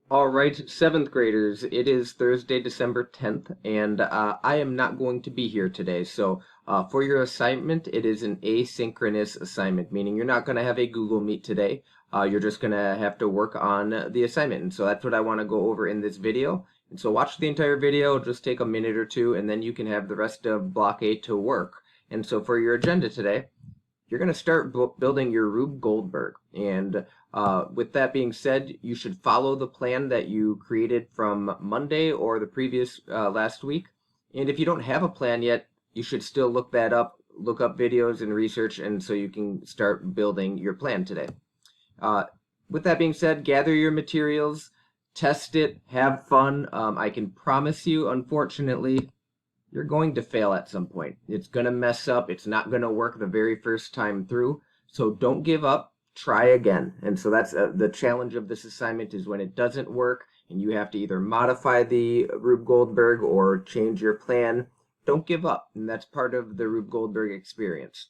All right, seventh graders, it is Thursday, December 10th, and I am not going to be here today. So, for your assignment, it is an asynchronous assignment, meaning you're not going to have a Google Meet today. You're just going to have to work on the assignment. And so that's what I want to go over in this video. And so watch the entire video, just take a minute or two, and then you can have the rest of Block A to work. And so for your agenda today, you're going to start building your Rube Goldberg. And with that being said, you should follow the plan that you created from Monday or the previous last week. And if you don't have a plan yet, you should still look that up, look up videos and research, and so you can start building your plan today. Uh, with that being said, gather your materials, test it, have fun. I can promise you, unfortunately, you're going to fail at some point. It's going to mess up. It's not going to work the very first time through. So don't give up. Try again. And so that's the challenge of this assignment is when it doesn't work and you have to either modify the Rube Goldberg or change your plan. Don't give up. And that's part of the Rube Goldberg experience.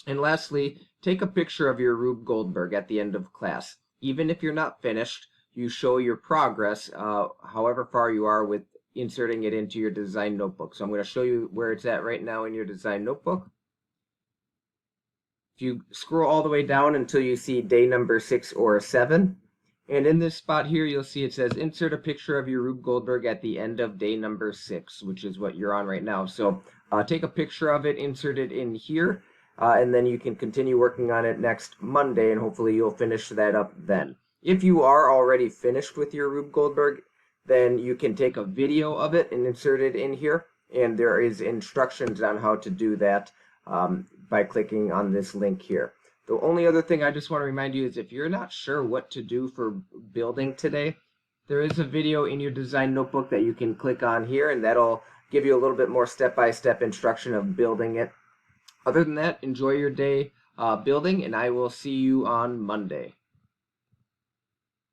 And lastly, take a picture of your Rube Goldberg at the end of class. Even if you're not finished, you show your progress, however far you are with inserting it into your design notebook. So I'm going to show you where it's at right now in your design notebook. If you scroll all the way down until you see day number 6 or 7, and in this spot here, you'll see it says insert a picture of your Rube Goldberg at the end of day number 6, which is what you're on right now. So take a picture of it, insert it in here, and then you can continue working on it next Monday, and hopefully you'll finish that up then. If you are already finished with your Rube Goldberg, then you can take a video of it and insert it in here. And there is instructions on how to do that by clicking on this link here. The only other thing I just want to remind you is if you're not sure what to do for building today, there is a video in your design notebook that you can click on here, and that'll give you a little bit more step-by-step instruction of building it. Other than that, enjoy your day building, and I will see you on Monday.